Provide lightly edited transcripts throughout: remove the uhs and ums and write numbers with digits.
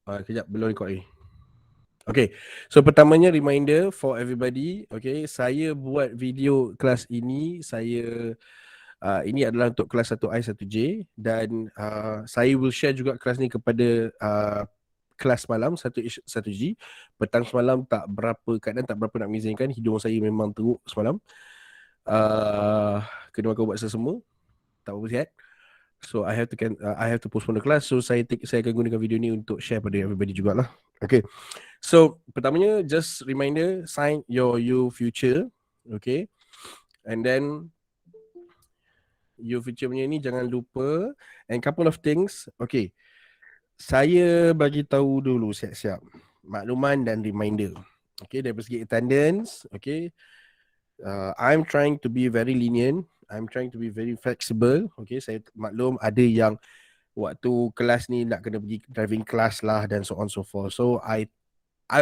Kejap, belum record lagi. Okay, so pertamanya reminder for everybody. Okay, saya buat video kelas ini, ini adalah untuk kelas 1I 1J dan saya will share juga kelas ni kepada kelas malam 1G. Petang semalam keadaan tak berapa nak mengizinkan, hidung saya memang teruk semalam. Kena makan ubat semua, tak apa sihat. So I have to postpone the class. So saya akan gunakan video ni untuk share pada everybody jugalah. Okay. So pertamanya just reminder, sign your future. Okay. And then your future punya ni jangan lupa, and couple of things. Okay. Saya bagi tahu dulu siap-siap makluman dan reminder. Okay, dari segi attendance. Okay. I'm trying to be very lenient. I'm trying to be very flexible. Okay, saya maklum ada yang waktu kelas ni nak kena pergi driving class lah dan so on so forth. So I'm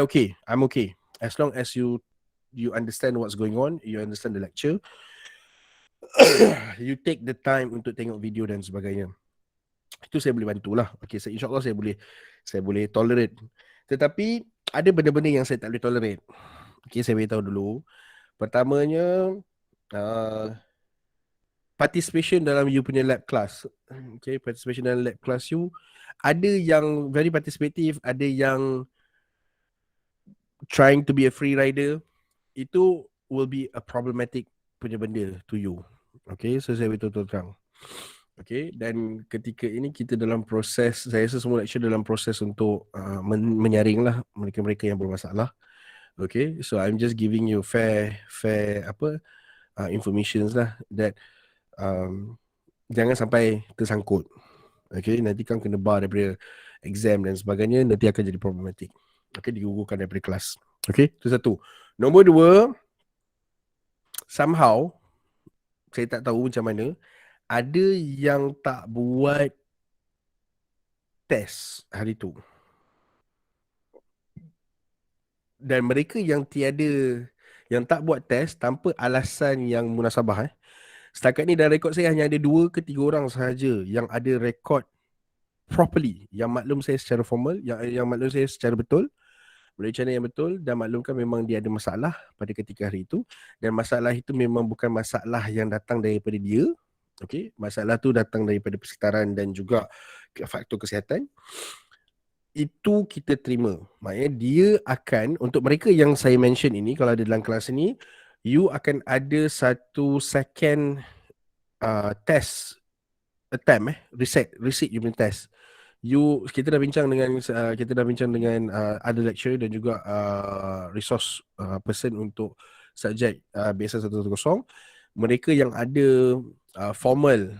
okay. As long as you understand what's going on, you understand the lecture, you take the time untuk tengok video dan sebagainya. Itu saya boleh bantulah. Okay, insyaAllah saya boleh tolerate. Tetapi ada benda-benda yang saya tak boleh tolerate. Okay, saya beritahu dulu. Pertamanya, participation dalam you punya lab class. Okay, participation dalam lab class you, ada yang very participative, ada yang trying to be a free rider. Itu will be a problematic punya benda to you. Okay, so saya betul-betul terang. Okay, dan ketika ini kita dalam proses, saya rasa semua lecture dalam proses untuk menyaring lah mereka-mereka yang bermasalah. Okay, so I'm just giving you fair informations lah, that jangan sampai tersangkut. Okay, nanti kan kena bar daripada exam dan sebagainya, nanti akan jadi problematik. Okay, digugurkan daripada kelas. Okay, itu satu. Nombor dua, somehow saya tak tahu macam mana, ada yang tak buat test hari tu. Dan mereka yang tak buat test tanpa alasan yang munasabah. Setakat ni dalam rekod saya hanya ada 2 ke 3 orang sahaja yang ada rekod properly, yang maklum saya secara formal, yang maklum saya secara betul, berencana yang betul, dan maklumkan memang dia ada masalah pada ketika hari itu, dan masalah itu memang bukan masalah yang datang daripada dia. Okay, masalah tu datang daripada persekitaran dan juga faktor kesihatan. Itu kita terima. Maknanya dia akan, untuk mereka yang saya mention ini, kalau ada dalam kelas ini, you akan ada satu second test attempt, reset you punya test. Kita dah bincang dengan other lecturer dan juga resource person untuk subjek BSN 110. Mereka yang ada formal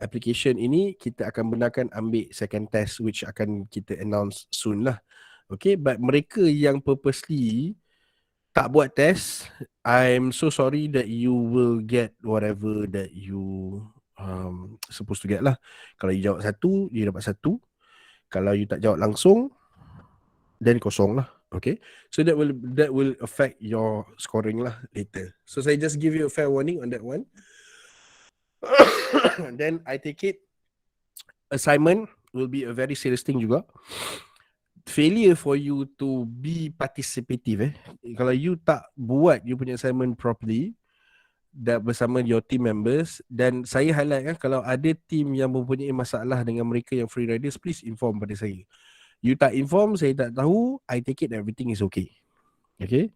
application ini, kita akan benarkan ambil second test, which akan kita announce soon lah. Okay, but mereka yang purposely tak buat test, I'm so sorry that you will get whatever that you supposed to get lah. Kalau you jawab 1, you dapat 1. Kalau you tak jawab langsung, then kosong lah. Okay, so that will affect your scoring lah later. So saya just give you a fair warning on that one. Then I take it, assignment will be a very serious thing juga. Failure for you to be participative, kalau you tak buat you punya assignment properly dan bersama your team members, dan saya highlight kalau ada team yang mempunyai masalah dengan mereka yang free riders, please inform pada saya. You tak inform, saya tak tahu, I take it everything is okay. Okay,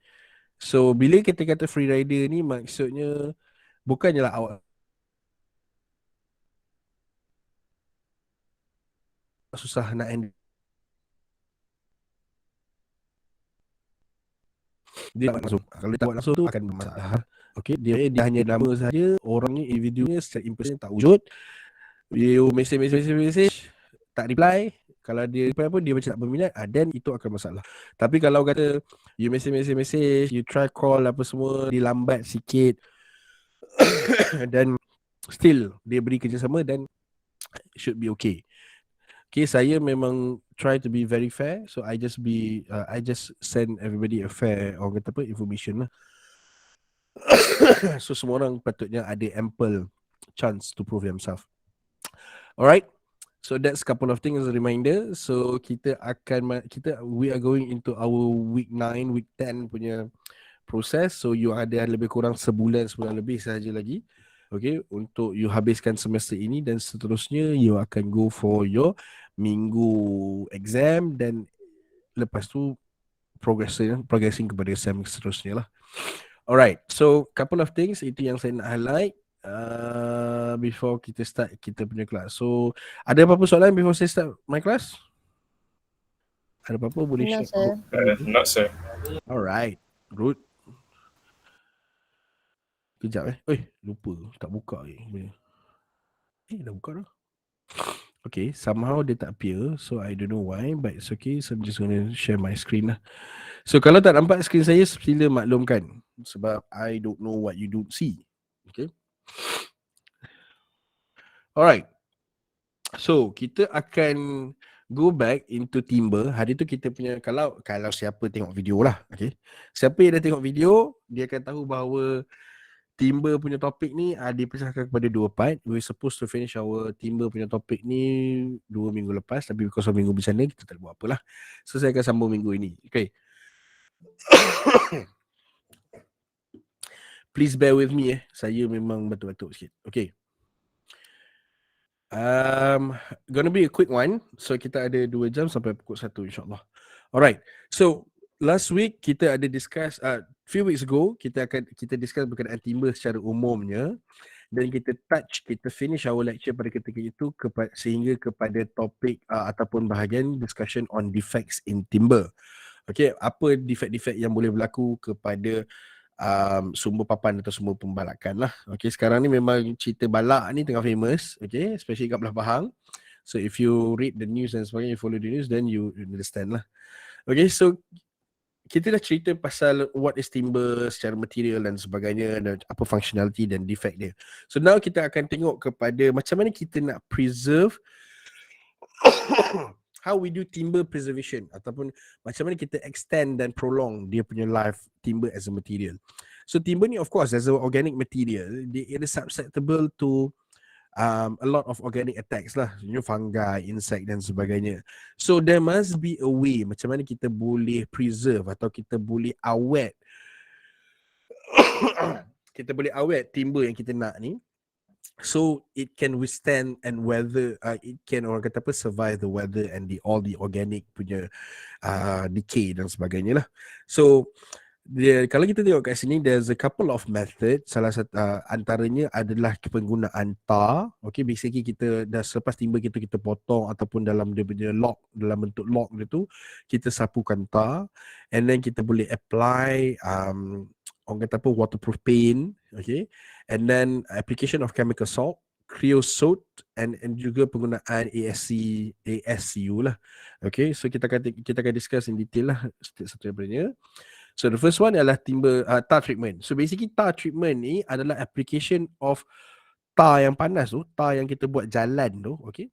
so bila kita kata free rider ni, maksudnya bukannya lah awak susah nak handle. Dia tak langsung. Kalau dia tak buat langsung tu akan bermasalah. Okay, dia hanya nama saja, orangnya, individunya secara impersonal tak wujud. You message tak reply. Kalau dia reply pun dia macam tak berminat, then itu akan masalah. Tapi kalau kata you message, you try call apa semua, dia lambat sikit dan still dia beri kerjasama, dan should be okay. Okay, saya memang try to be very fair, so I just send everybody a fair information lah. So semua orang patutnya ada ample chance to prove themselves. Alright, So that's couple of things as a reminder. So we are going into our week 9, week 10 punya proses. So you ada lebih kurang sebulan lebih saja lagi. Okay, untuk you habiskan semester ini dan seterusnya you akan go for your minggu exam dan lepas tu progressing kepada exam seterusnya lah. Alright, so couple of things itu yang saya nak highlight before kita start kita punya kelas. So ada apa-apa soalan before saya start my class? Ada apa-apa boleh No, share? sir. Not sir. Alright, good. Kejap lupa tak buka dah buka dah. Okay, somehow dia tak appear, so I don't know why, but it's okay, so I'm just gonna share my screen lah. So kalau tak nampak screen saya, sila maklumkan, sebab I don't know what you don't see. Okay. Alright. So, kita akan go back into Timber. Hari tu kita punya, kalau siapa tengok video lah, okay. Siapa yang dah tengok video, dia akan tahu bahawa Timber punya topik ni dipecahkan kepada 2 part. We're supposed to finish our Timber punya topik ni 2 minggu lepas, tapi because of minggu bencana kita tak buat apalah. So saya akan sambung minggu ini. Okay. Please bear with me Saya memang batuk-batuk sikit. Okay. Gonna be a quick one. So kita ada 2 jam sampai pukul 1 insyaAllah. Alright. So last week kita ada discuss few weeks ago kita discuss berkenaan timber secara umumnya dan kita finish our lecture pada ketika itu sehingga kepada topik ataupun bahagian discussion on defects in timber. Okay, apa defect-defect yang boleh berlaku kepada sumber papan atau sumber pembalakan lah. Okay, sekarang ni memang cerita balak ni tengah famous, okay, especially kat belah Pahang. So if you read the news dan sebagainya, you follow the news, then you understand lah. Okay, so kita dah cerita pasal what is timber secara material dan sebagainya dan apa functionality dan defect dia. So now kita akan tengok kepada macam mana kita nak preserve how we do timber preservation ataupun macam mana kita extend dan prolong dia punya life timber as a material. So timber ni of course as a organic material, it is susceptible to a lot of organic attacks lah, fungi, insect dan sebagainya. So there must be a way macam mana kita boleh preserve atau kita boleh awet timber yang kita nak ni, so it can withstand and weather it can orang kata apa survive the weather and all the organic punya decay dan sebagainya lah. So kalau kita tengok kat sini, there's a couple of methods. Salah satu antaranya adalah penggunaan tar. Okay, basically kita dah selepas timber kita potong ataupun dalam dia punya log, dalam bentuk log dia tu, kita sapukan tar, and then kita boleh apply orang kata apa waterproof paint, okay, and then application of chemical salt, creosote and juga penggunaan ASCU lah. Okay, so kita akan discuss in detail lah satu daripadanya. So the first one adalah timber tar treatment. So basically tar treatment ni adalah application of tar yang panas tu, tar yang kita buat jalan tu, okay,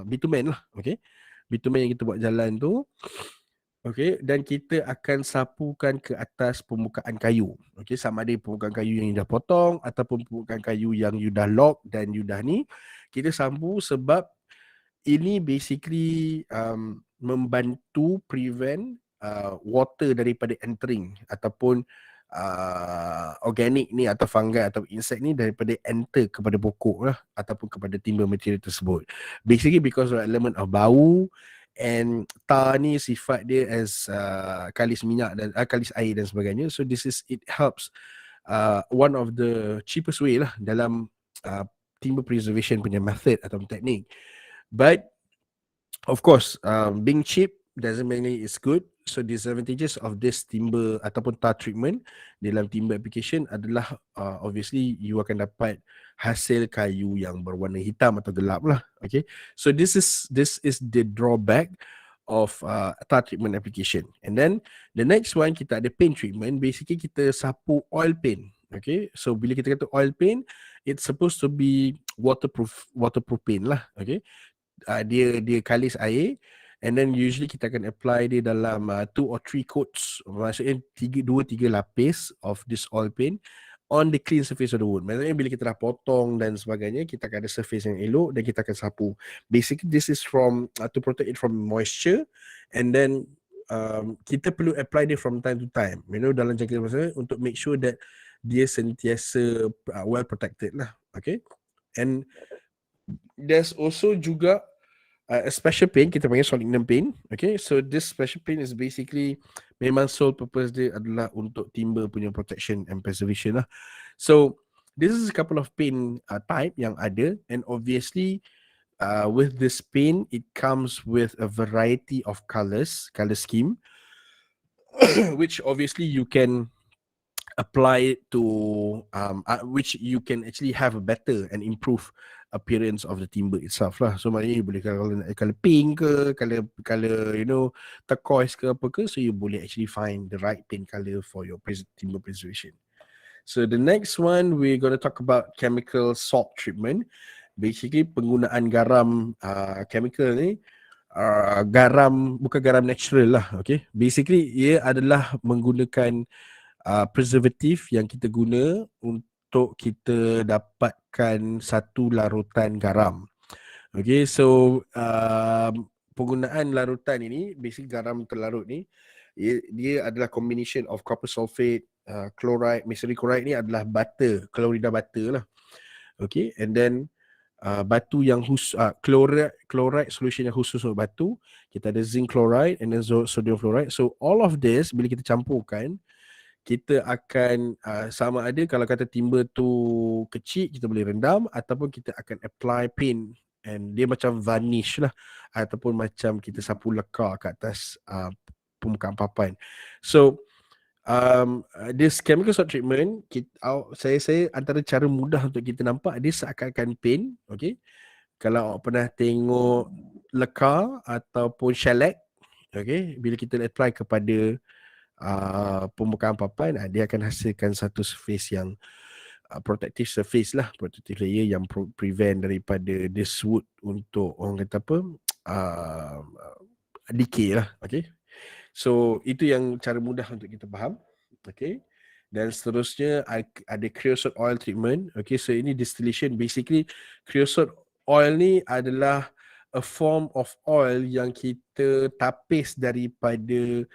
bitumen lah, okay, bitumen yang kita buat jalan tu, okay, dan kita akan sapukan ke atas permukaan kayu, okay, sama ada permukaan kayu yang you dah potong ataupun permukaan kayu yang you dah log dan you dah ni, kita sapu sebab ini basically membantu prevent water daripada entering ataupun organic ni atau fungi atau insect ni daripada enter kepada pokok lah ataupun kepada timber material tersebut. Basically because of element of bau, and tar ni sifat dia as kalis minyak dan kalis air dan sebagainya. So it helps one of the cheapest way lah dalam timber preservation punya method atau teknik. But of course, being cheap doesn't mean it's good. So disadvantages of this timber ataupun tar treatment dalam timber application adalah obviously you akan dapat hasil kayu yang berwarna hitam atau gelap lah. Okay, so this is the drawback of tar treatment application. And then the next one, kita ada paint treatment. Basically kita sapu oil paint. Okay, so bila kita kata oil paint, it's supposed to be waterproof paint lah. Okay, dia kalis air, and then usually kita akan apply dia dalam 2 or 3 coats, maksudnya 2-3 lapis of this oil paint on the clean surface of the wood. Maksudnya bila kita dah potong dan sebagainya, kita akan ada surface yang elok dan kita akan sapu. Basically this is from to protect it from moisture, and then kita perlu apply dia from time to time, dalam jangka masa untuk make sure that dia sentiasa well protected lah. Okay, and there's also juga a special paint, kita panggil Solignum paint. Okay, so this special paint is basically memang sole purpose dia adalah untuk timber punya protection and preservation lah. So this is a couple of paint type yang ada, and obviously with this paint it comes with a variety of color scheme which obviously you can apply it to which you can actually have a better and improve appearance of the timber itself lah. So maknanya you boleh color pink ke, color turquoise ke apa ke, so you boleh actually find the right paint color for your timber preservation. So the next one we're going to talk about chemical salt treatment. Basically penggunaan garam chemical ni, garam bukan garam natural lah. Okay, basically ia adalah menggunakan preservatif yang kita guna untuk kita dapatkan satu larutan garam. Okay, so penggunaan larutan ini, basic garam terlarut ni, dia adalah combination of copper sulfate, chloride, mercury chloride ni adalah butter, chlorida butter lah. Okay, and then batu yang chloride solution yang khusus untuk batu, kita ada zinc chloride and then sodium fluoride. So all of this bila kita campurkan, kita akan sama ada kalau kata timber tu kecil, kita boleh rendam, ataupun kita akan apply paint and dia macam varnish lah, ataupun macam kita sapu lekar kat atas permukaan papan. So this chemical salt treatment, saya antara cara mudah untuk kita nampak dia seakan-akan paint. Okay, kalau awak pernah tengok lekar ataupun shellac, okay, bila kita apply kepada permukaan papan, dia akan hasilkan satu surface yang protective surface lah, protective layer yang prevent daripada this wood untuk orang kata apa decay lah. Okay, so itu yang cara mudah untuk kita faham. Okay, dan seterusnya ada creosote oil treatment. Okay, so ini distillation. Basically creosote oil ni adalah a form of oil yang kita tapis daripada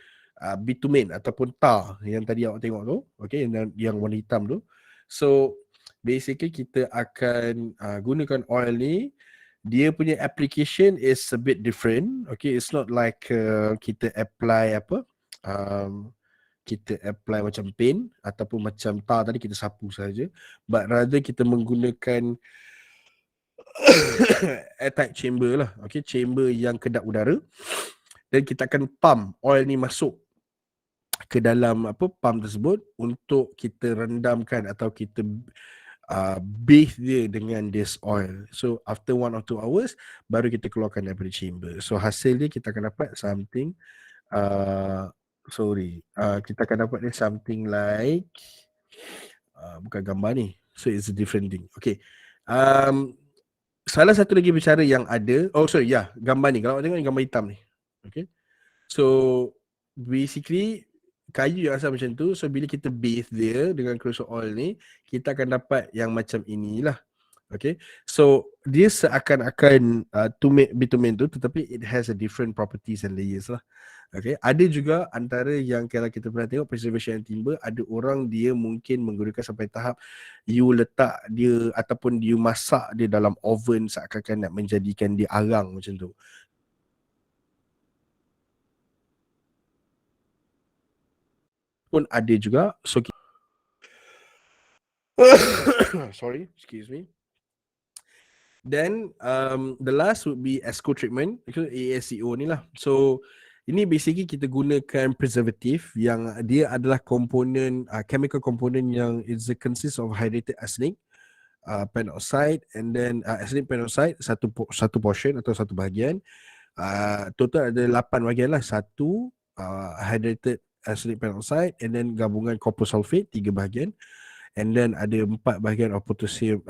bitumen ataupun tar yang tadi awak tengok tu. Okay, yang warna hitam tu. So basically kita akan gunakan oil ni. Dia punya application is a bit different. Okay, it's not like kita apply kita apply macam paint ataupun macam tar tadi kita sapu saja, but rather kita menggunakan airtight chamber lah. Okay, chamber yang kedap udara, dan kita akan pump oil ni masuk ke dalam pump tersebut untuk kita rendamkan atau kita bathe dia dengan this oil. So after 1 or 2 hours baru kita keluarkan daripada chamber. So hasil dia kita akan dapat something kita akan dapat dia something like bukan gambar ni. So it's a different thing. Okay, salah satu lagi bicara yang ada, gambar ni. Kalau awak tengok ni gambar hitam ni. Okay, so basically kayu yang asal macam tu. So bila kita bathe dia dengan creosote oil ni, kita akan dapat yang macam inilah. Okay, so dia seakan-akan bitumen tu, tetapi it has a different properties and layers lah. Okay, ada juga antara yang kalau kita pernah tengok preservation timber, ada orang dia mungkin menggunakan sampai tahap you letak dia ataupun you masak dia dalam oven seakan-akan nak menjadikan dia arang macam tu. Pun ada juga. So sorry, excuse me. Then the last would be ASCO treatment. ASCO ni lah. So ini basically kita gunakan preservative yang dia adalah komponen chemical component yang consists of hydrated arsenic, pentoxide, and then arsenic pentoxide satu portion atau satu bahagian. Total ada 8 bahagian lah. Satu hydrated arsenic pentoxide, and then gabungan copper sulfate 3 bahagian, and then ada 4 bahagian of potassium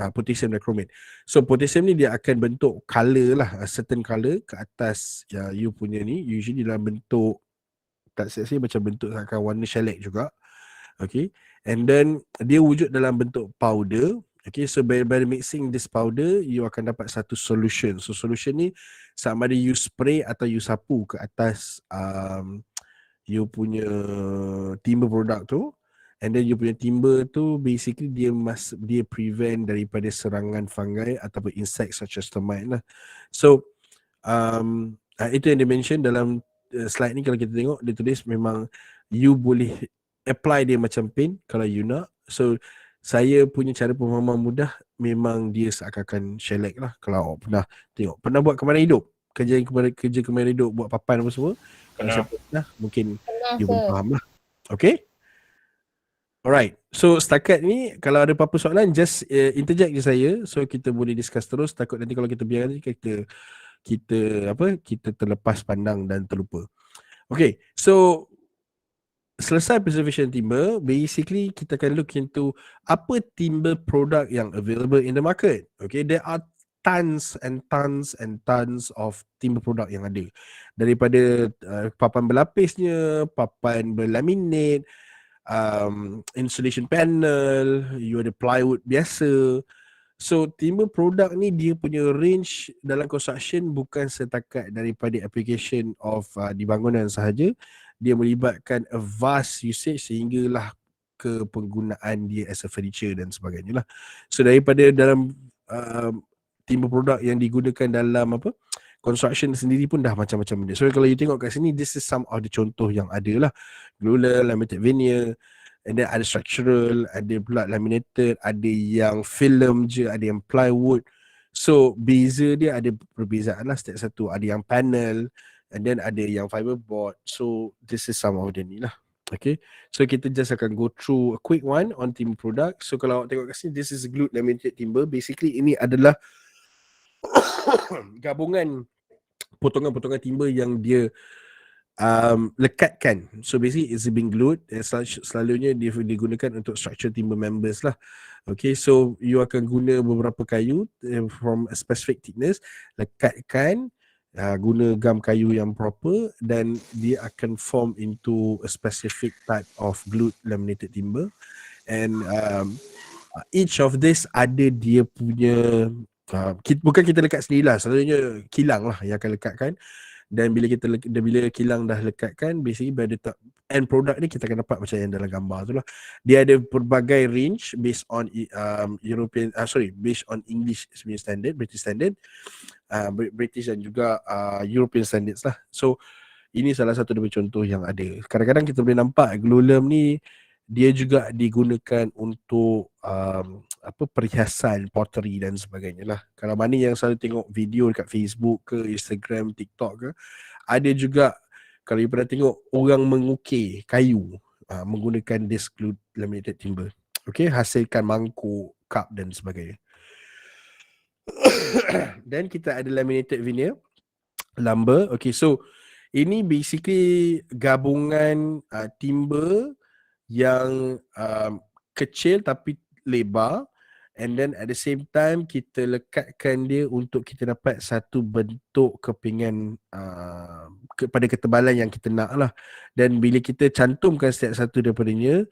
dichromate. So potassium ni dia akan bentuk color lah, certain color ke atas you punya ni, usually dalam bentuk tak saya macam bentuk akan warna shellac juga. Okay, and then dia wujud dalam bentuk powder. Okay, so by mixing this powder, you akan dapat satu solution. So solution ni sama ada you spray atau you sapu ke atas you punya timber product tu, and then you punya timber tu basically dia prevent daripada serangan fungi ataupun insect such as termite lah. So itu yang dia mention dalam slide ni. Kalau kita tengok dia tulis memang you boleh apply dia macam paint kalau you nak. So saya punya cara pemahaman mudah memang dia seakan-akan shellac lah. Kalau awak pernah tengok, pernah buat kemarin hidup, kerja kemarin hidup, buat papan apa semua. Kalau siapa pernah, mungkin you boleh faham lah. Okay, alright. So setakat ni kalau ada apa-apa soalan, just interject je saya, so kita boleh discuss terus. Takut nanti kalau kita biarkan kita terlepas pandang dan terlupa. Okay, so selesai preservation timber, basically kita akan look into apa timber product yang available in the market. Okay, there are tons and tons and tons of timber product yang ada. Daripada papan berlapisnya, papan berlaminate, insulation panel, you ada plywood biasa. So timber product ni dia punya range dalam construction bukan setakat daripada application of di bangunan sahaja. Dia melibatkan a vast usage sehinggalah ke penggunaan dia as a furniture dan sebagainya lah. So daripada dalam timber product yang digunakan dalam construction sendiri pun dah macam-macam benda. So kalau you tengok kat sini, this is some of the contoh yang ada lah. Glulam, laminated veneer, and then ada structural, ada pula laminated, ada yang film je, ada yang plywood. So beza dia ada perbezaan lah setiap satu. Ada yang panel, and then ada yang fiberboard. So this is some of the ni lah. Okay, so kita just akan go through a quick one on timber product. So kalau awak tengok kat sini, this is glued laminated timber. Basically ini adalah gabungan potongan-potongan timber yang dia lekatkan. So basically it's being glued. Selalunya dia digunakan untuk structure timber members lah. Okay, so you akan guna beberapa kayu from a specific thickness, lekatkan, guna gam kayu yang proper, dan dia akan form into a specific type of glued laminated timber. And each of this ada dia punya bukan kita lekat sendirilah, selalunya kilang lah yang akan lekatkan. Dan bila kilang dah lekatkan, basically by the end product ni kita akan dapat macam yang dalam gambar tu lah. Dia ada pelbagai range based on based on English standard, British standard, British dan juga European standards lah. So ini salah satu daripada contoh yang ada. Kadang-kadang kita boleh nampak glulam ni dia juga digunakan untuk perhiasan, pottery dan sebagainya lah. Kalau mana yang selalu tengok video dekat Facebook ke Instagram, TikTok ke, ada juga kalau you pernah tengok orang mengukir kayu menggunakan this glued laminated timber. Okay, hasilkan mangkuk, cup dan sebagainya. Dan kita ada laminated veneer lumber. Okay, so ini basically gabungan timber yang kecil tapi lebar, and then at the same time kita lekatkan dia untuk kita dapat satu bentuk kepingan pada ketebalan yang kita nak lah. Dan bila kita cantumkan setiap satu daripadanya,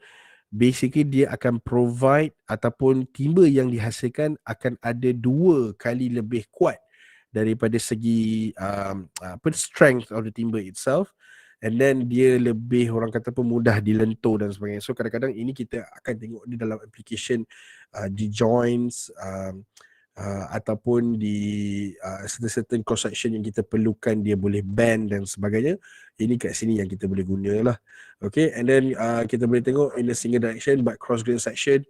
basically dia akan provide ataupun timber yang dihasilkan akan ada 2 kali lebih kuat daripada segi strength of the timber itself. And then dia lebih, orang kata pun, mudah dilentur dan sebagainya. So kadang-kadang ini kita akan tengok di dalam application di joints ataupun di certain construction yang kita perlukan dia boleh bend dan sebagainya. Ini kat sini yang kita boleh guna lah. Okay, and then kita boleh tengok in a single direction but cross grain section,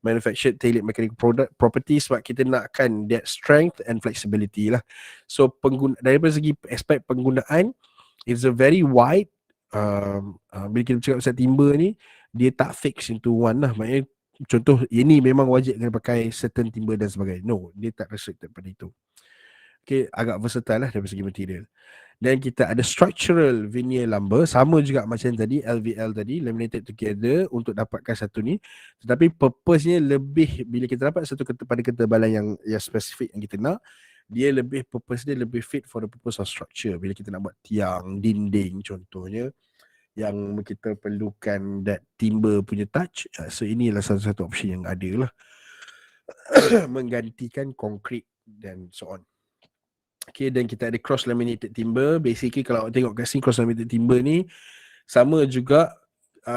manufactured tailored mechanical product properties, sebab kita nakkan that strength and flexibility lah. So daripada segi aspek penggunaan, it's a very wide. Bila kita cakap pasal timber ni, dia tak fix into one lah. Maknanya contoh ini memang wajib kena pakai certain timber dan sebagainya. No, dia tak restricted pada itu. Okay, agak versatile lah dari segi material. Dan kita ada structural veneer lumber, sama juga macam tadi, LVL tadi, laminated together untuk dapatkan satu ni. Tetapi purpose-nya lebih, bila kita dapat satu pada ketebalan yang spesifik yang kita nak, dia lebih, purpose dia lebih fit for the purpose of structure. Bila kita nak buat tiang, dinding contohnya, yang kita perlukan that timber punya touch. So inilah satu-satu option yang ada lah menggantikan konkrit dan so on. Okay, dan kita ada cross laminated timber. Basically kalau awak tengok kat sini, cross laminated timber ni sama juga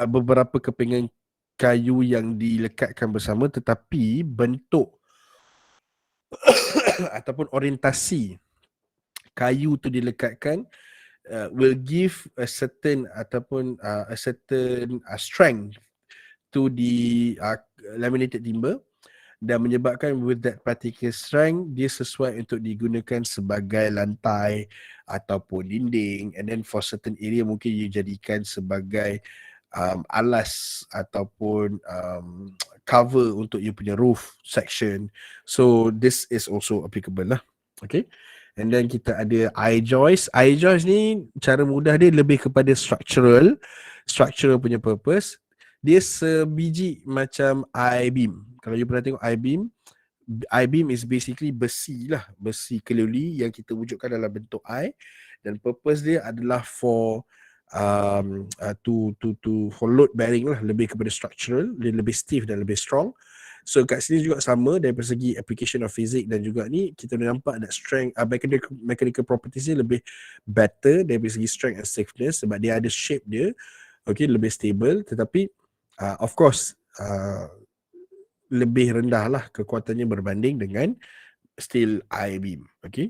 beberapa kepingan kayu yang dilekatkan bersama, tetapi bentuk ataupun orientasi kayu tu dilekatkan will give a certain ataupun a certain strength to the laminated timber, dan menyebabkan with that particular strength dia sesuai untuk digunakan sebagai lantai ataupun dinding, and then for certain area mungkin you jadikan sebagai alas ataupun cover untuk you punya roof section. So this is also applicable lah. Okay. And then kita ada I-joist. I-joist ni cara mudah dia lebih kepada structural punya purpose. Dia sebiji macam I-beam. Kalau you pernah tengok I-beam is basically besi lah, besi keluli yang kita wujudkan dalam bentuk I, dan purpose dia adalah for for load bearing lah, lebih kepada structural, dia lebih stiff dan lebih strong. So kat sini juga sama dari segi application of physics, dan juga ni kita boleh nampak that strength, mechanical properties dia lebih better dari segi strength and stiffness sebab dia ada shape dia, okay, lebih stable, tetapi of course lebih rendah lah kekuatannya berbanding dengan steel I-beam. Okay.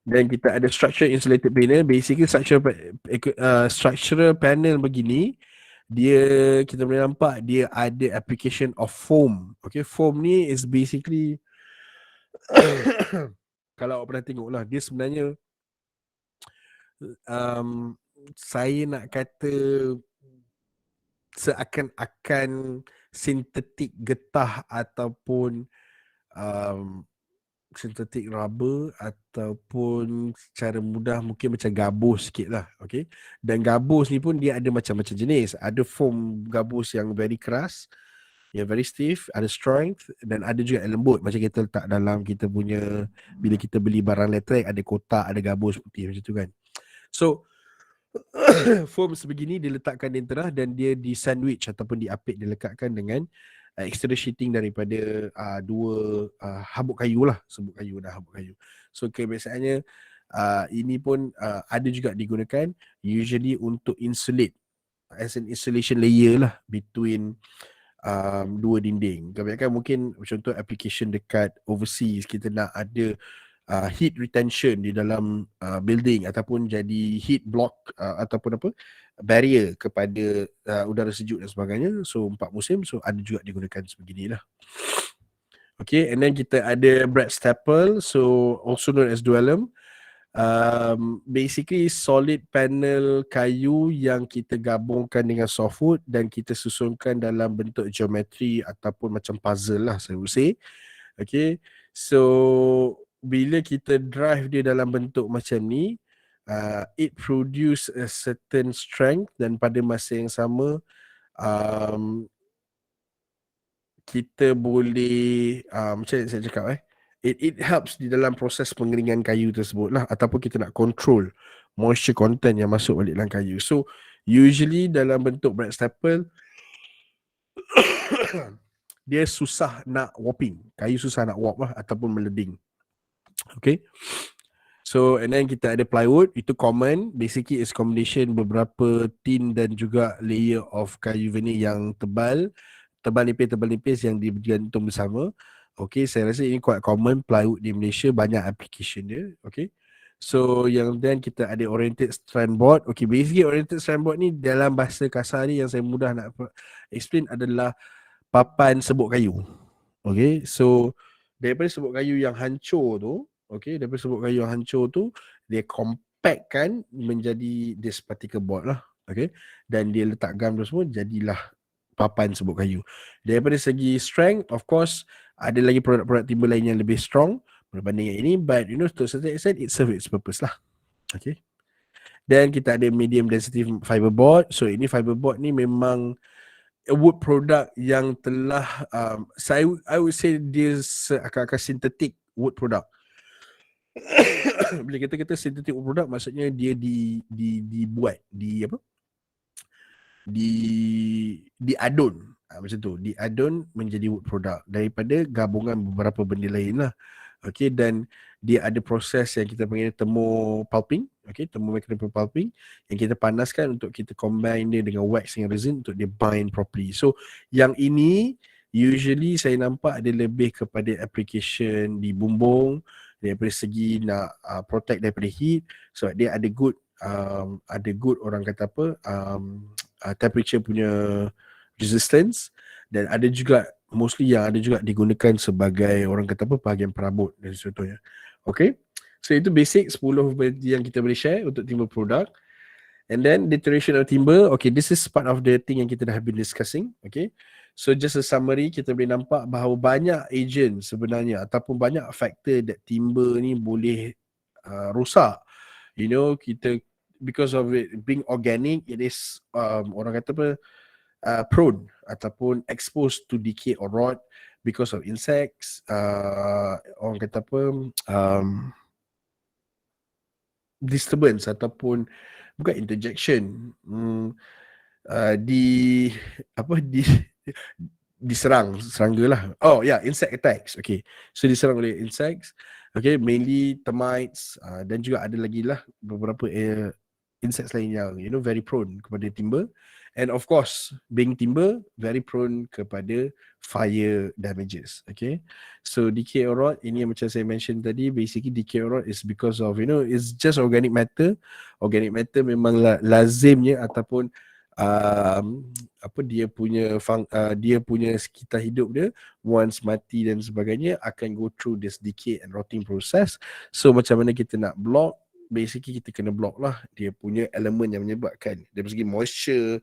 Dan kita ada structure insulated panel. Basically structural panel begini, dia kita boleh nampak dia ada application of foam. Okay, foam ni is basically kalau awak pernah tengok lah, dia sebenarnya saya nak kata seakan-akan sintetik getah ataupun sintetik rubber, ataupun secara mudah mungkin macam gabus sikit lah. Okay? Dan gabus ni pun dia ada macam-macam jenis. Ada foam gabus yang very keras, yang very stiff, ada strength, dan ada juga yang lembut. Macam kita letak dalam kita punya, bila kita beli barang elektrik, ada kotak, ada gabus putih macam tu kan. So foam sebegini diletakkan di tengah dan dia di sandwich ataupun diapit, dilekatkan dengan exterior sheeting daripada dua habuk kayu lah, sebut kayu dah, habuk kayu. So kebiasaannya ini pun ada juga digunakan usually untuk insulate, as an insulation layer lah between dua dinding. Kebanyakan mungkin contoh application dekat overseas, kita nak ada heat retention di dalam building ataupun jadi heat block ataupun apa, barrier kepada udara sejuk dan sebagainya. So 4 musim, so ada juga digunakan sebeginilah. Okay, and then kita ada Brad staple, so also known as Dualum. Basically solid panel kayu yang kita gabungkan dengan softwood dan kita susunkan dalam bentuk geometri ataupun macam puzzle lah, saya would say. Okay, so bila kita drive dia dalam bentuk macam ni, it produce a certain strength, dan pada masa yang sama kita boleh macam yang saya cakap it helps di dalam proses pengeringan kayu tersebut lah, ataupun kita nak control moisture content yang masuk balik dalam kayu. So usually dalam bentuk Brad staple dia susah nak warping, kayu susah nak warp lah ataupun meleding. Okay. So and then kita ada plywood, itu common, basically is combination beberapa tin dan juga layer of kayu veneer yang tebal nipis yang digantung bersama. Okay, saya rasa ini quite common plywood di Malaysia, banyak application dia. Okay, so yang then kita ada oriented strand board. Okay, basically oriented strand board ni dalam bahasa kasar ni yang saya mudah nak explain adalah papan sebut kayu. Okay, so daripada sebut kayu yang hancur tu, dia compactkan menjadi this particle board lah. Okay, dan dia letak gam tu semua, jadilah papan sebut kayu. Daripada segi strength, of course ada lagi produk-produk timber lain yang lebih strong berbanding yang ini, but you know, to a certain extent it serves its purpose lah. Okay, dan kita ada medium density fiberboard. So ini fiberboard ni memang a wood product yang telah I would say dia akan sintetik wood product. Bila kita kata synthetic product, maksudnya dia dibuat di apa? Diadun, macam tu, diadun menjadi wood product daripada gabungan beberapa benda lain lah. Okay, dan dia ada proses yang kita panggil thermopulping, okay, thermomechanical pulping, yang kita panaskan untuk kita combine dia dengan wax and resin untuk dia bind properly. So yang ini usually saya nampak dia lebih kepada application di bumbung, daripada segi nak protect daripada heat, sebab dia ada good orang kata apa, temperature punya resistance, dan ada juga mostly yang ada juga digunakan sebagai orang kata apa, bahagian perabot dan sebagainya. Okay, so itu basic 10 yang kita boleh share untuk timber product. And then deterioration of timber, okay, this is part of the thing yang kita dah been discussing. Okay, so just a summary, kita boleh nampak bahawa banyak agent sebenarnya ataupun banyak factor that timber ni boleh rosak. You know, kita, because of it being organic, it is orang kata apa, prone ataupun exposed to decay or rot because of insects, orang kata apa, disturbance ataupun bukan interjection, di apa diserang serangga lah. Oh yeah, insect attacks. Okay, so diserang oleh insects. Okay, mainly termites, dan juga ada lagi lah beberapa insects lain yang very prone kepada timber. And of course, being timber, very prone kepada fire damages. Okay, so decay or rot, ini yang macam saya mention tadi, basically decay or rot is because of, it's just organic matter. Organic matter memang lazimnya ataupun apa dia punya sekitar hidup dia, once mati dan sebagainya, akan go through this decay and rotting process. So macam mana kita nak block, basically kita kena block lah dia punya elemen yang menyebabkan, dari segi moisture,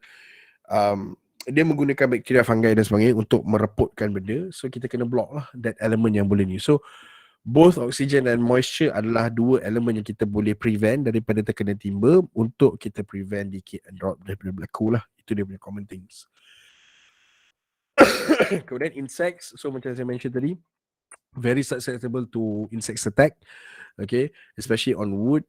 dia menggunakan bakteria, fungi dan sebagainya untuk mereputkan benda. So kita kena block lah that elemen yang boleh ni. So both oxygen and moisture adalah dua elemen yang kita boleh prevent daripada terkena timber, untuk kita prevent decay and rot daripada berlaku lah. Itu dia punya common things. Kemudian insects, so macam saya mention tadi, very susceptible to insects attack. Okay, especially on wood,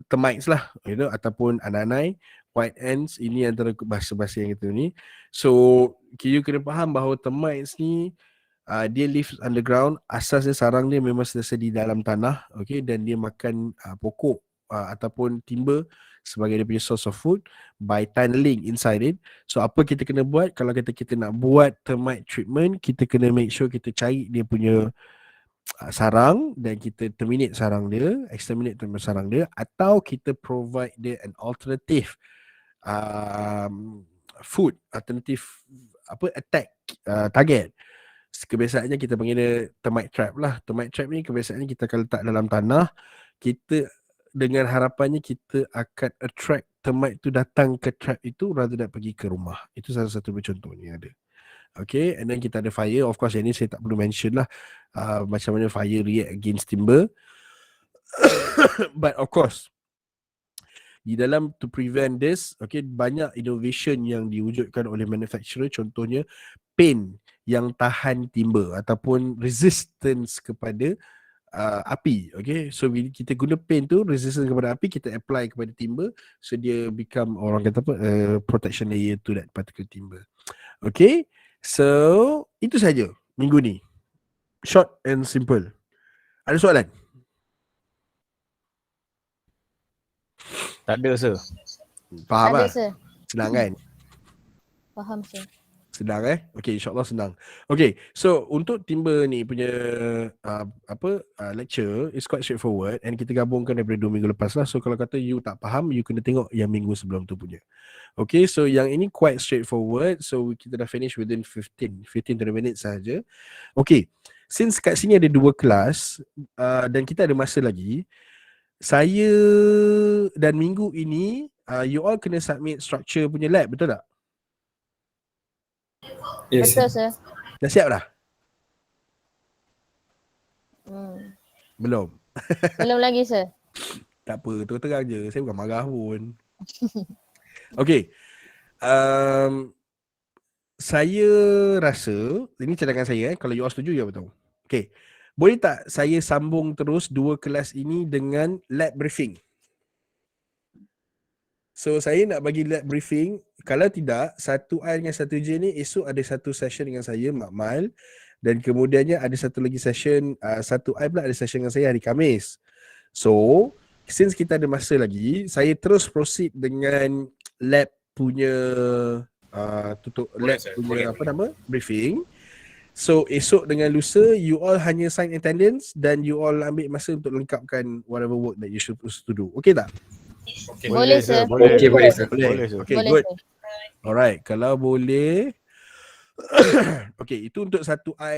termites lah, ataupun ananai, white ants, ini antara bahasa-bahasa yang kita ni. So you kena faham bahawa termites ni, dia live underground. Asasnya sarang dia memang sentiasa di dalam tanah, okay, dan dia makan pokok ataupun timber sebagai dia punya source of food by tunneling inside it. So apa kita kena buat kalau kita nak buat termite treatment, kita kena make sure kita cari dia punya sarang dan kita terminate sarang dia, exterminate sarang dia, atau kita provide dia an alternative food, alternative attack target. Kebiasaannya kita panggil dia termite trap lah. Termite trap ni kebiasaannya kita akan letak dalam tanah, kita dengan harapannya kita akan attract termite tu datang ke trap itu rather than pergi ke rumah. Itu salah satu contohnya ada. Okay, and then kita ada fire. Of course, yang ni saya tak perlu mention lah, macam mana fire react against timber. But of course, di dalam to prevent this, okay, banyak innovation yang diwujudkan oleh manufacturer. Contohnya paint yang tahan timber ataupun resistance kepada api. Okay, so kita guna paint tu resistance kepada api, kita apply kepada timber, so dia become, orang kata apa, protection layer to that particular timber. Okay, so itu saja minggu ni, short and simple. Ada soalan? Tak ada, sir. Faham Ada, lah? sir. Senang kan? Faham, sir. Senang Okay, insyaAllah senang. Okay, so untuk timber ni punya lecture is quite straightforward, and kita gabungkan daripada 2 minggu lepas lah. So kalau kata you tak faham, you kena tengok yang minggu sebelum tu punya. Okay, so yang ini quite straightforward. So kita dah finish within 15-20 minutes saja. Okay, since kat sini ada 2 kelas, dan kita ada masa lagi, saya dan minggu ini you all kena submit structure punya lab, betul tak? Yes, Betul, sir. Dah siap dah? Belum? Belum lagi, sir. Tak apa, terang-terang je. Saya bukan marah pun. Okay. Saya rasa, ini cadangan saya, kalau you all setuju, ya betul. Okay. boleh tak saya sambung terus 2 kelas ini dengan lab briefing? So saya nak bagi lab briefing. Kalau tidak, 1I dengan 1J ni esok ada satu session dengan saya, Mak Mal. Dan kemudiannya ada satu lagi session, 1I pula ada session dengan saya hari Khamis. So, since kita ada masa lagi, saya terus proceed dengan lab punya lab punya apa nama? Briefing. So esok dengan lusa, you all hanya sign attendance dan you all ambil masa untuk lengkapkan whatever work that you supposed to do. Okay tak? Boleh, sir. Boleh, Okey, boleh. boleh, sir. Boleh, sir. Okay, Boleh, good. sir. Alright, kalau boleh. Okay, itu untuk 1I.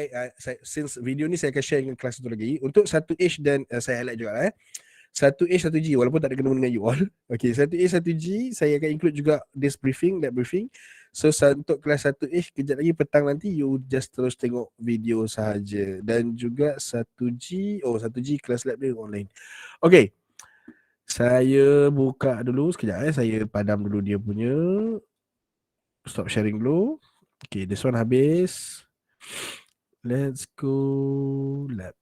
Since video ni saya akan share dengan kelas satu lagi. Untuk 1H dan saya highlight juga 1H, 1G walaupun tak ada kena dengan you all. Okay, 1H, 1G saya akan include juga this briefing, that briefing. So untuk kelas 1H kejap lagi petang nanti you just terus tengok video sahaja. Dan juga 1G, 1G kelas lab dia online. Okay, saya buka dulu sekejap saya padam dulu dia punya. Stop sharing dulu. Okay, this one habis. Let's go lab.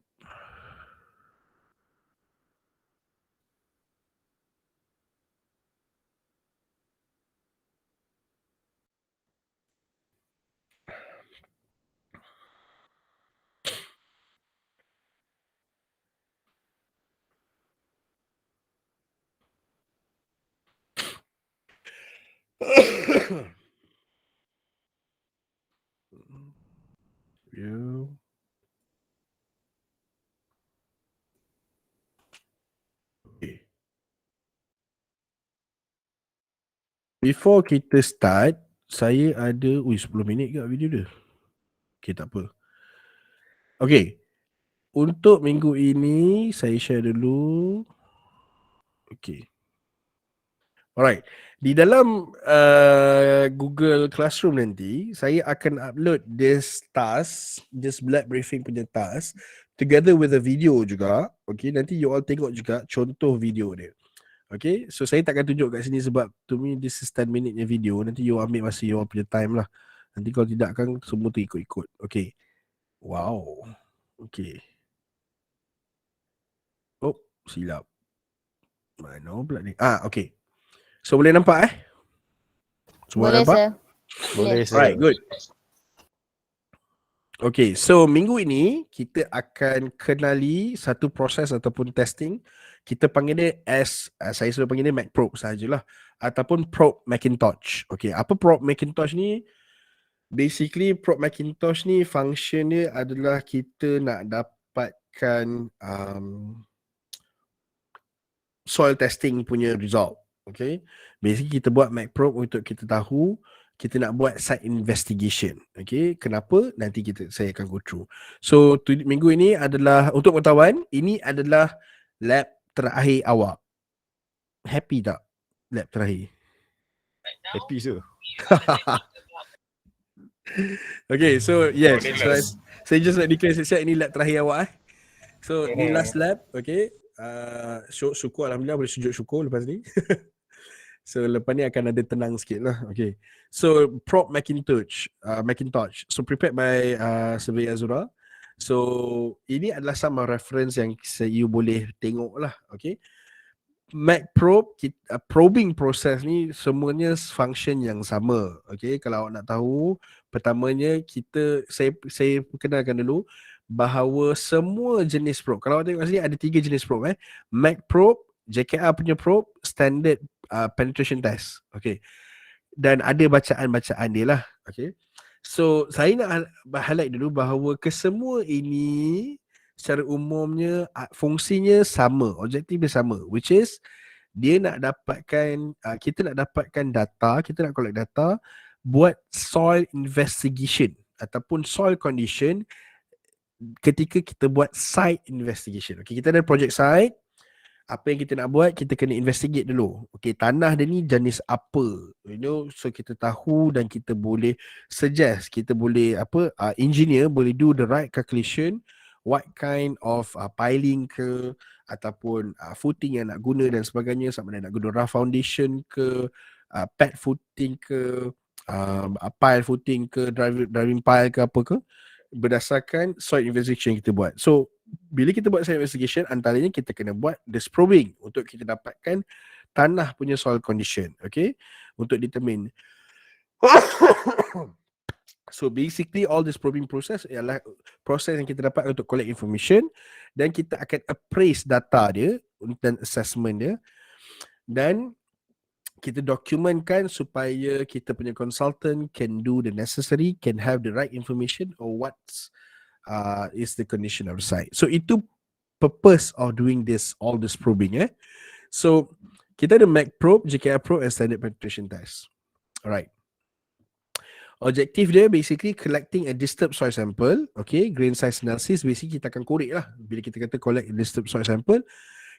You. Okay. Before kita start, saya ada 10 minit ke video dia? Okay, tak apa. Okay. Untuk minggu ini, saya share dulu. Okay. Alright. Di dalam Google Classroom nanti, saya akan upload this task, this lab briefing punya task, together with a video juga. Okay, nanti you all tengok juga contoh video dia. Okay, so saya takkan tunjuk kat sini sebab to me this is 10 minute video. Nanti you ambil masa you all punya time lah. Nanti kalau tidak kan semua tu ikut-ikut. Okay. Wow. Okay. Oh, silap. Mana pula ni? Okay. So boleh nampak Semua Boleh, nampak? sir. Boleh, sir. Alright, good. Okay, so minggu ini kita akan kenali satu proses ataupun testing. Kita panggil dia saya selalu panggil dia Mac Probe sahajalah. Ataupun Probe Macintosh. Okay, apa Probe Macintosh ni? Basically, Probe Macintosh ni function dia adalah kita nak dapatkan soil testing punya result. Okay, basically kita buat Mac Probe untuk kita tahu kita nak buat site investigation. Okay, kenapa? Nanti saya akan go through. So minggu ini adalah untuk pengetahuan, ini adalah lab terakhir awak. Happy tak lab terakhir? Happy, sir. Okay, so yes, so saya just nak declare siap ini lab terakhir awak So ni last lab, okay. Syukur Alhamdulillah boleh sujud syukur lepas ni. So lepas ni akan ada tenang sikit lah. Okay. So Probe Macintosh. So prepared by Survey Azura. So ini adalah some reference yang you boleh tengok lah. Okay. Mac Probe, probing proses ni semuanya function yang sama. Okay. Kalau awak nak tahu, pertamanya saya kenalkan dulu bahawa semua jenis probe. Kalau awak tengok sini ada 3 jenis probe. Mac Probe, JKR punya probe, standard penetration test. Okay. Dan ada bacaan-bacaan dia lah. Okay. So saya nak highlight dulu bahawa kesemua ini secara umumnya fungsinya sama, objektifnya sama, which is dia nak dapatkan, kita nak dapatkan data, kita nak collect data buat soil investigation ataupun soil condition ketika kita buat site investigation. Okay, kita ada project site, apa yang kita nak buat, kita kena investigate dulu. Okay, tanah dia ni jenis apa, so kita tahu dan kita boleh suggest, kita boleh engineer boleh do the right calculation, what kind of piling ke ataupun footing yang nak guna dan sebagainya, sama ada nak guna rough foundation ke, pad footing ke, pile footing ke, driving pile ke apa ke, berdasarkan soil investigation kita buat. So bila kita buat site investigation, antaranya kita kena buat disk probing untuk kita dapatkan tanah punya soil condition, okay, untuk determine. So basically all this probing process ialah proses yang kita dapat untuk collect information, dan kita akan appraise data dia dan assessment dia, dan kita dokumentkan supaya kita punya consultant can do the necessary, can have the right information or what's is the condition of the site. So itu purpose of doing this, all this probing. So kita ada MAC probe, JKI probe and standard penetration test. Alright. Objektif dia basically collecting a disturbed soil sample. Okay, grain size analysis basically kita akan korek lah. Bila kita kata collect a disturbed soil sample,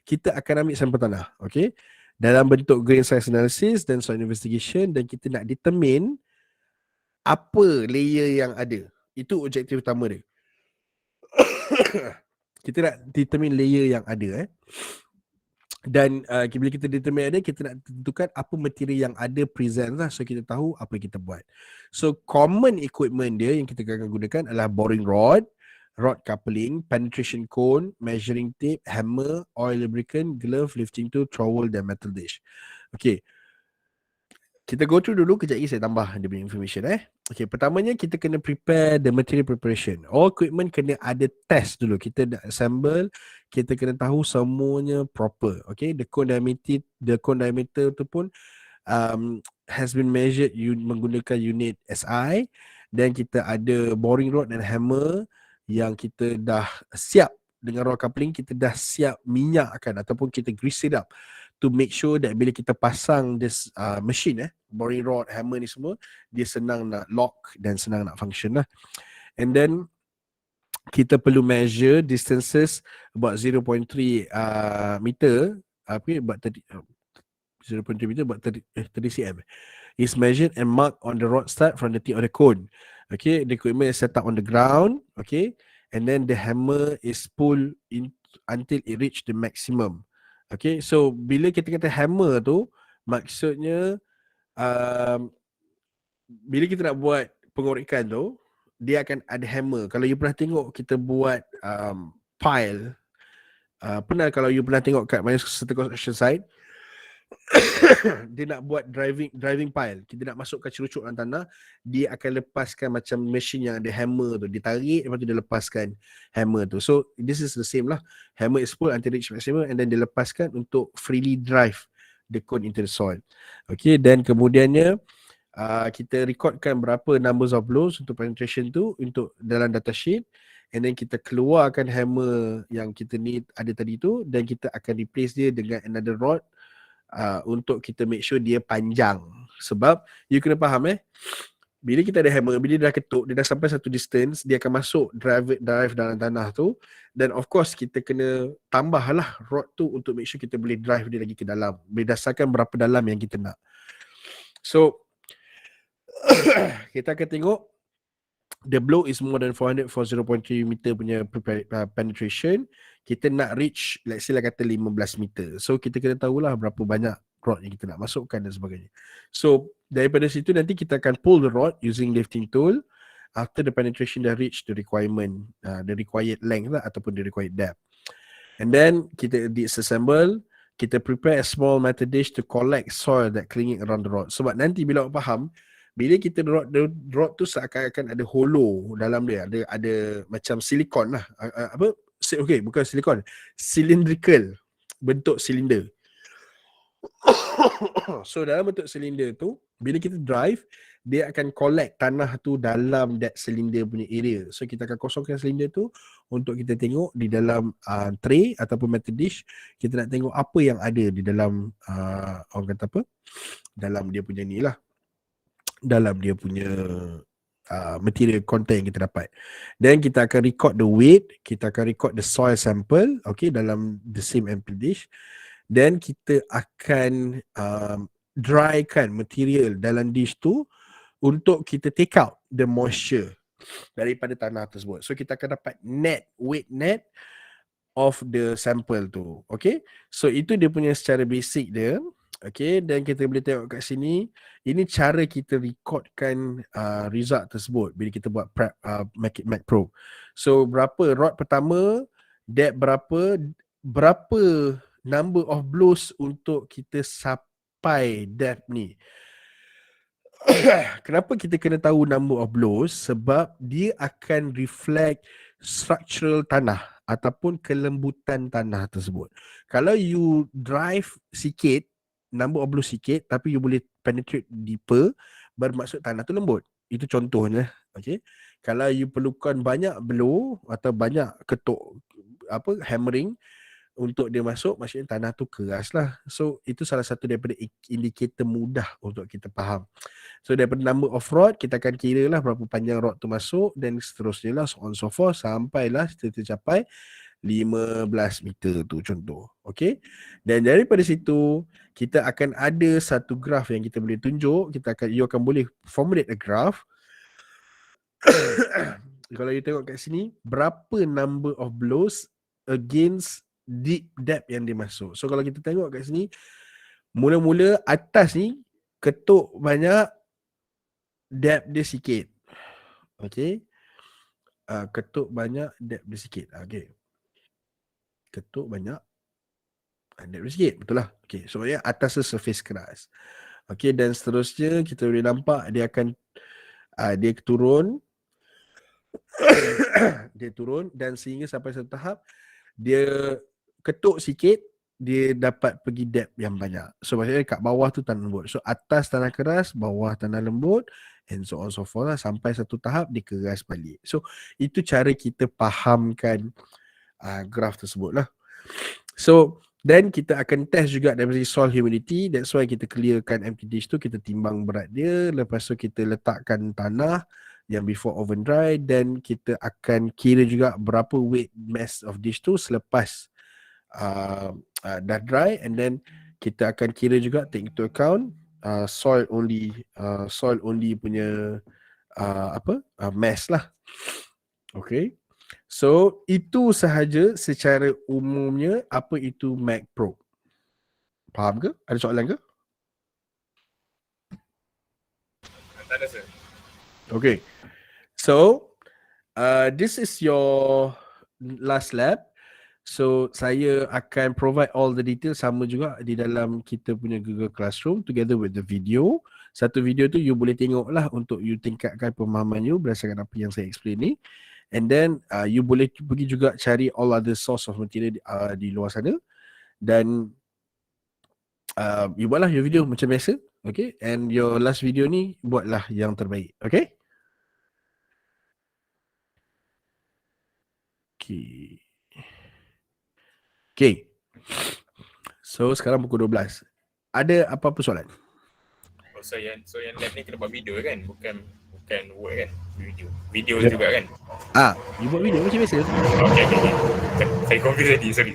kita akan ambil sampel tanah. Okay, dalam bentuk grain size analysis dan soil investigation, dan kita nak determine apa layer yang ada. Itu objektif utama dia. Kita nak determine layer yang ada. Dan bila kita determine ada, kita nak tentukan apa material yang ada present lah, so kita tahu apa yang kita buat. So common equipment dia yang kita akan gunakan adalah boring rod, rod coupling, penetration cone, measuring tape, hammer, oil lubricant, glove, lifting tool, trowel dan metal dish. Okay, kita go through dulu, kejap lagi saya tambah dia punya information. Okay, pertamanya kita kena prepare the material preparation. All equipment kena ada test dulu. Kita dah assemble, kita kena tahu semuanya proper. Okay, the cone diameter tu pun has been measured menggunakan unit SI, dan kita ada boring rod dan hammer yang kita dah siap dengan rod coupling, kita dah siap minyakkan ataupun kita grease it up to make sure that bila kita pasang this machine, boring rod, hammer ni semua, dia senang nak lock dan senang nak function lah. And then kita perlu measure distances about 0.3 meter, about 0.3 meter, about 30 cm is measured and marked on the rod stud from the tip of the cone. Okay, the equipment is set up on the ground. Okay, and then the hammer is pulled in until it reach the maximum. Okay, so bila kita kata hammer tu, maksudnya bila kita nak buat pengorekan tu, dia akan ada hammer. Kalau you pernah tengok kita buat pile, kalau you pernah tengok kat mana certain construction site, dia nak buat driving pile, kita nak masukkan cerucuk dalam tanah, dia akan lepaskan macam mesin yang ada hammer tu, dia tarik, lepas tu dia lepaskan hammer tu. So this is the same lah, hammer is pulled until reach maximum and then dia lepaskan untuk freely drive the cone into the soil. Okay, dan kemudiannya kita recordkan berapa numbers of blows untuk penetration tu untuk dalam datasheet, and then kita keluarkan hammer yang kita need ada tadi tu, dan kita akan replace dia dengan another rod untuk kita make sure dia panjang. Sebab you kena faham bila kita ada hammer, bila dia dah ketuk, dia dah sampai satu distance, dia akan masuk drive dalam tanah tu, dan of course kita kena tambahlah rod tu untuk make sure kita boleh drive dia lagi ke dalam berdasarkan berapa dalam yang kita nak. So kita akan tengok the blow is more than 400 for 0.3 meter punya penetration. Kita nak reach, let's say lah kata 15 meter. So kita kena tahulah berapa banyak rod yang kita nak masukkan dan sebagainya. So daripada situ nanti kita akan pull the rod using lifting tool after the penetration dah reach the requirement, the required length lah ataupun the required depth. And then kita disassemble, kita prepare a small metal dish to collect soil that clinging around the rod. Sebab nanti bila awak faham, bila kita rod tu seakan-akan ada hollow dalam dia, ada macam silikon lah, okay, bukan silikon, cylindrical, bentuk silinder. So dalam bentuk silinder tu, bila kita drive, dia akan collect tanah tu dalam that cylinder punya area. So kita akan kosongkan silinder tu untuk kita tengok di dalam tray ataupun metal dish, kita nak tengok apa yang ada di dalam orang kata apa, dalam dia punya ni lah, dalam dia punya material content yang kita dapat. Dan kita akan record the weight, kita akan record the soil sample, okay, dalam the same empty dish. Dan kita akan drykan material dalam dish tu untuk kita take out the moisture daripada tanah tersebut. So kita akan dapat weight net of the sample tu. Okay, so itu dia punya secara basic dia. Okay, dan kita boleh tengok kat sini, ini cara kita recordkan result tersebut bila kita buat prep Mac Pro. So berapa rod pertama depth berapa number of blows untuk kita sampai depth ni. Kenapa kita kena tahu number of blows? Sebab dia akan reflect structural tanah ataupun kelembutan tanah tersebut. Kalau you drive sikit, number of blows sikit, tapi you boleh penetrate deeper, bermaksud tanah tu lembut. Itu contohnya. Okay. Kalau you perlukan banyak blow atau banyak ketuk hammering untuk dia masuk, maksudnya tanah tu keras lah. So itu salah satu daripada indikator mudah untuk kita faham. So daripada number of rod, kita akan kira lah berapa panjang rod tu masuk, dan seterusnya lah, so on so forth, sampailah kita capai 15 meter tu contoh. Okay. Dan daripada situ, kita akan ada satu graph yang kita boleh tunjuk. You akan boleh formulate a graph. Kalau you tengok kat sini, berapa number of blows against deep depth yang dia masuk. So kalau kita tengok kat sini, mula-mula atas ni ketuk banyak, depth dia sikit. Okay. Ketuk banyak, depth dia sikit. Okay. Ketuk banyak, depth dia sikit. Betul lah. Okay. So atas tu surface keras. Okay. Dan seterusnya kita boleh nampak dia akan dia turun. Dia turun dan sehingga sampai satu tahap dia ketuk sikit, dia dapat pergi depth yang banyak. So maksudnya kat bawah tu tanah lembut. So atas tanah keras, bawah tanah lembut, and so on so forth lah, sampai satu tahap dia keras balik. So itu cara kita fahamkan graph tersebut lah. So then kita akan test juga dari soil humidity. That's why kita clearkan empty dish tu, kita timbang berat dia, lepas tu kita letakkan tanah yang before oven dry, dan kita akan kira juga berapa weight mass of dish tu selepas dah dry, and then kita akan kira juga, take into account soil only punya mass lah. Okay. So itu sahaja secara umumnya apa itu MacProbe. Faham ke? Ada soalan ke? Tak ada, sir. Okay. So this is your last lab. So saya akan provide all the details sama juga di dalam kita punya Google Classroom together with the video. Satu video tu you boleh tengok lah untuk you tingkatkan pemahaman you berdasarkan apa yang saya explain ni. And then you boleh pergi juga cari all other source of material di luar sana. Dan you buatlah your video macam biasa. Okay. And your last video ni buatlah yang terbaik. Okay. Okay. So sekarang pukul 12. Ada apa-apa soalan? Oh, so yang lab ni kena buat video kan? Bukan word kan? Video juga kan? You buat video macam biasa. Okay. Saya confuse tadi, sorry.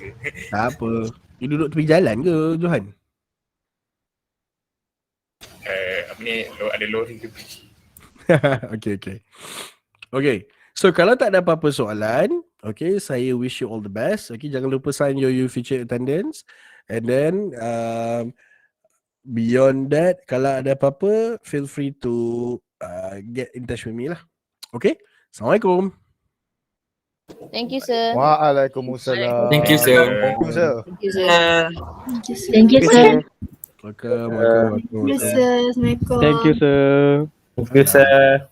Tak apa. You duduk tepi jalan ke, Johan? Apa ni, ada lori ke? Okay. So kalau tak ada apa-apa soalan, okay, saya wish you all the best. Okay, jangan lupa sign your future attendance. And then beyond that, kalau ada apa-apa, feel free to get in touch with me lah. Okay, Assalamualaikum. Thank you, sir. Waalaikumsalam. Thank you, sir. Thank you, sir. Thank you, sir. Thank you, sir. Welcome. Yes, sir. Assalamualaikum. Thank you, sir. Thank you, sir.